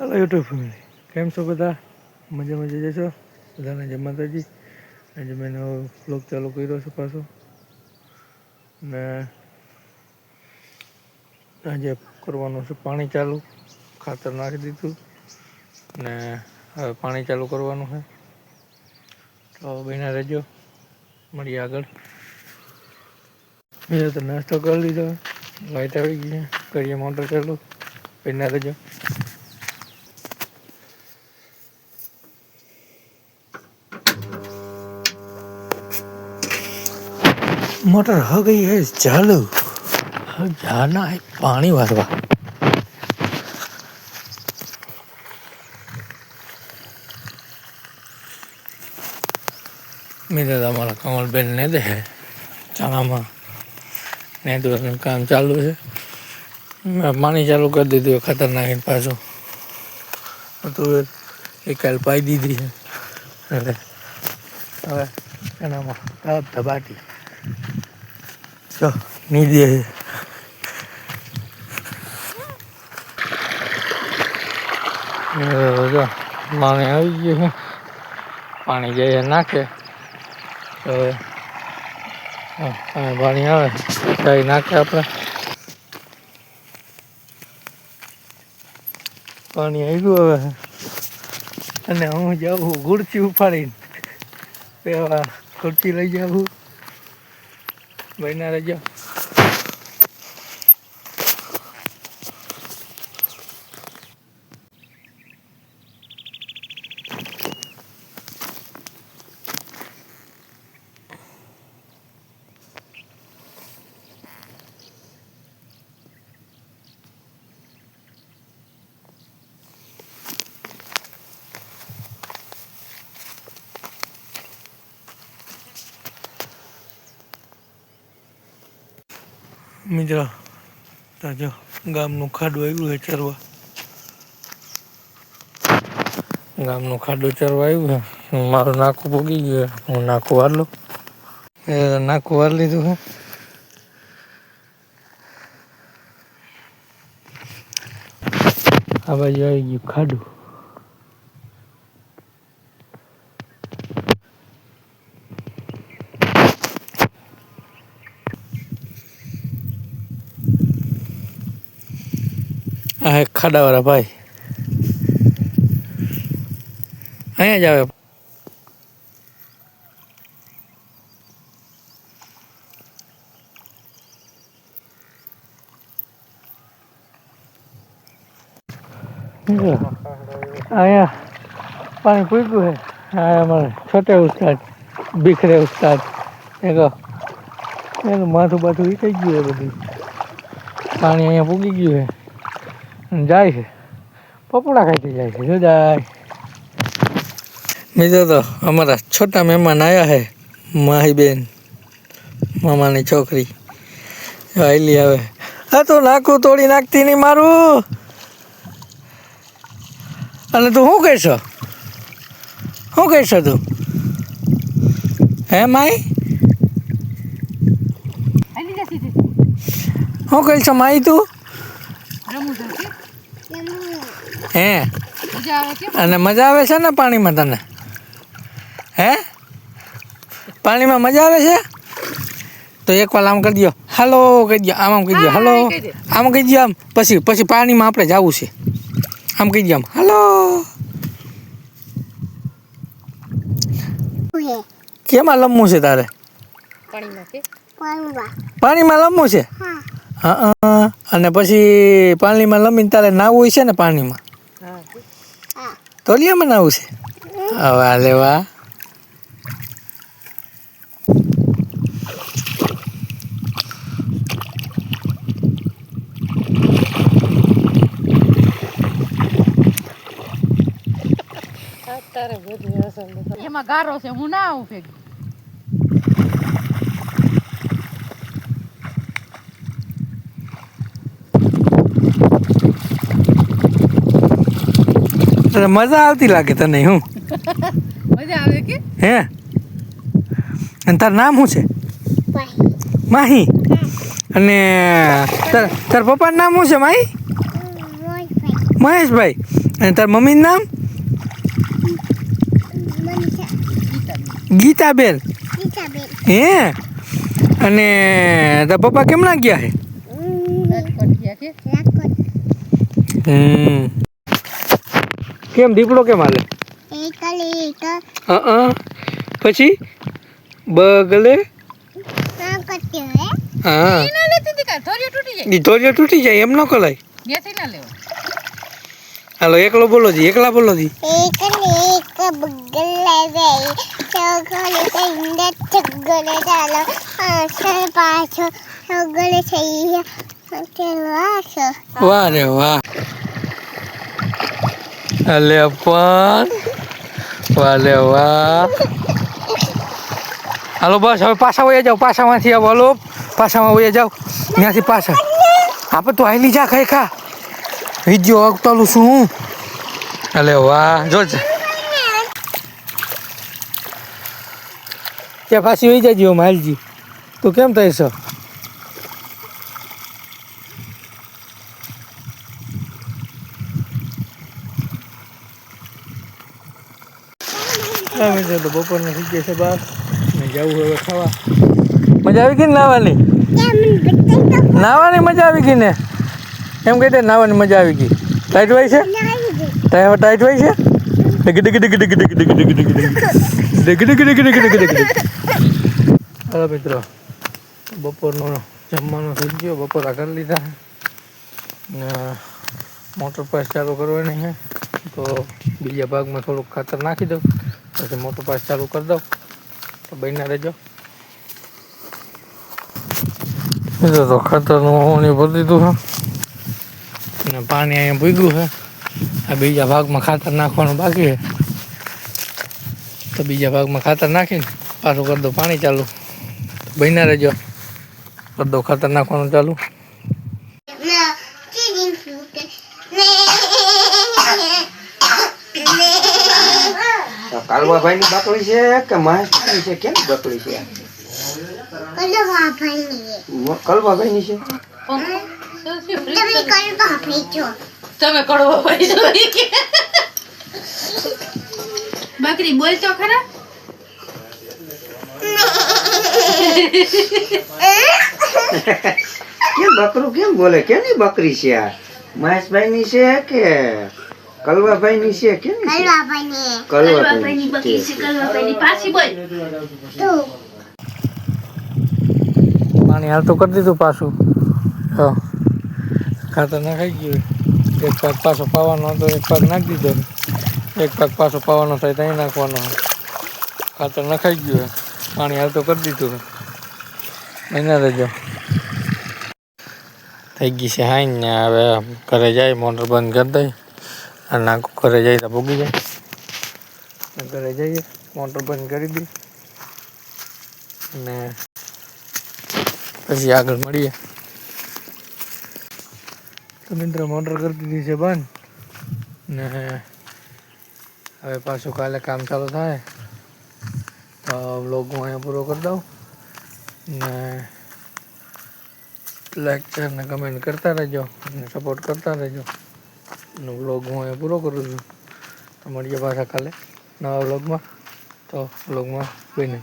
Hello YouTube family, કેમ છો બધા? મજા જશો બધાને? જય માતાજી. આજે મેં નવો વ્લોગ ચાલુ કર્યો છે પાછો, ને આજે કરવાનું છે પાણી ચાલુ. ખાતર નાખી દીધું ને હવે પાણી ચાલુ કરવાનું છે. તો બન્યા રહેજો, મળીએ આગળ. બીજો તો નાસ્તો કરી લીધો, લાઈટ આવી ગઈ છે, કરીએ મોટર ચાલુ. બન્યા રહેજો. मोटर हो गई है चालू, अब जाना है पानी भरवा। मेरे हमारा कमल बेन ने दे है चना में ने तो काम चालू है। मैं पानी चालू कर दी थी, खतरनाक पासो तो एक कल पाई दी थी है धबाटी चो नहीं दिए पानी आई गए है, पानी जाए नाखे तो पानी आवे कई नाखे अपने पानी आई गयो हवे अने हूँ जाऊँ गुड़ची उफाड़ी पेवा खुर्ची लई जाऊँ बना रह मित्रों जो गामनु खाडू आव्યું है चरवा गामनु खाडू चरवा आव्યું है मारू नाकू पोगी गयो हूँ नाकू वार लो नाकू वार लीधुं है आ बाजू आई गયું खाडू आ खाडा वाला भाई अँ जाए आया पानी पूछू है हमारे छोटे उस्ताद बिखरे उस्ताद देखो माथू बाथू वीटाई गયું है બધું पानी अँ पूगी गયું है जाए है पपड़ा खाती जाए है जो जाए मित्रों तो हमारा छोटा मेहमान आया है माही बेन मामा ने छोकरी आई लिया है हाँ तो नाकू तोड़ी नाखती नहीं मारू अने तू शू कहशो शू कहशो तू हे माई शू कहशो माई तू हे अने मजा आवे छे ने पानी में तने हे पानी में मजा आवे छे तो एक बार आम कर दियो हेलो कह दियो आम कह दियो हेलो आम कह दियो आम पछी पछी पानी में आपणे जावुं छे आम कह दियो आम हेलो केम लम्बू छे तारे पानी में लम्बू छे हाँ अने पछी पानी में लम्बी तारे नावुं छे ने पानी में तोलिया में नावुं छे वाह ले वाह એમાં ગારો છે હું ના આવું ભેગી मजा आवती लागे तने हूँ મજા આવે કે હે અને તાર નામ શું છે માહી અને તાર પપ્પાનું નામ શું છે માહી મહેશભાઈ અને તાર મમ્મીનું નામ ગીતાબેન. હે અને તાર પપ્પા કેમના ગયા છે? રાજકોટ ગયા કે કેમ દીપડો કેમ હાલે? પછી બગલે હા ના લેતી હતી કા થોડી તૂટી જાય ધોરિયો તૂટી જાય એમ ન કલાય. બેસી ના લેવો હાલો એકલો બોલો જી, એકલા બોલો જી. વાહ રે વાહ. અલે પણ વાહ રે વાહ. હાલો બસ હવે પાછા વયા જાઓ, પાછામાંથી આવો. હાલો પાછામાં વયા જાઓ, ત્યાંથી પાછા. આપણે તો હાલી જા ખાઈ ખા વિડીયો અવતાલું છું હું. અલે વાહ જો ત્યાં પાછી વહી જાજી માલજી. તું કેમ થાય છો? મિત્રો તો બપોરના થઈ ગયા છે બાર ને જવું હવે ખાવા. મજા આવી ગઈ ને નાવાની? નાવાની મજા આવી ગઈ ને? એમ કહી દે નાવાની મજા આવી ગઈ. ટાઈટ હોય છે? ટાઈટ હોય છે? હાલો મિત્રો બપોરનો જમવાનો થઈ ગયો, બપોરા કરી લીધા ને મોટર પાસ ચાલુ કરવાની છે. તો બીજા ભાગમાં થોડુંક ખાતર નાખી દઉં પછી મોટર પાસ ચાલુ કરી દઉં. તો બન્યા રહેજો. મિત્રો તો ખાતરનું ભરી દીધું છે અને પાણી અહીંયા ભૂગ્યું છે. આ બીજા ભાગમાં ખાતર નાખવાનું બાકી છે. તો બીજા ભાગમાં ખાતર નાખીને પાછું કરી દો પાણી ચાલુ. બન્યા રહેજો. કરી દો ખાતર નાખવાનું ચાલુ. કાલવાભાઈ ની બકરી છે કે મહેશભાઈ છે? કેમ બકરી છે? કલવાભાઈ ની છે. તમે કડવો ભાઈ છો બકરી બોલ તો ખરા. કેમ બકરું કેમ બોલે? કેની બકરી છે આ? મહેશભાઈ ની છે કે કલવાભાઈ ની છે? કેમ કલવાભાઈ ની બકરી છે? કલવાભાઈ ની પાછી બોલ. પાણી હાલતું કરી દીધું પાછું. હા ખાતર નાખાઈ ગયું. એક પાક પાછો પાવાનો હતો, એક પાક નાખી દીધો. એક પાક પાછો પાવાનો થાય ત્યાં નાખવાનો. ખાતર નખાઈ ગયું. પાણી હાલતું કરી દીધું. એના રહેજો. થઈ ગઈ છે હાઈ ને હવે ઘરે જાય મોટર બંધ કરી દઈ અને નાખું ઘરે જાય તો ભૂગી જાય. ઘરે જઈએ મોટર બંધ કરી દઈ અને પછી આગળ મળીએ. તો મિત્રો મોટર કરી દીધી છે બંધ ને હવે પાછું કાલે કામ ચાલુ થાય. તો વ્લોગ હું અહીંયા પૂરો કરી દઉં ને લાઈક શેર ને કમેન્ટ કરતા રહેજો અને સપોર્ટ કરતા રહેજો. અને વ્લોગ હું અહીંયા પૂરો કરું છું. તો મળીએ પાછા કાલે નવા વ્લોગમાં. તો વ્લોગમાં બને.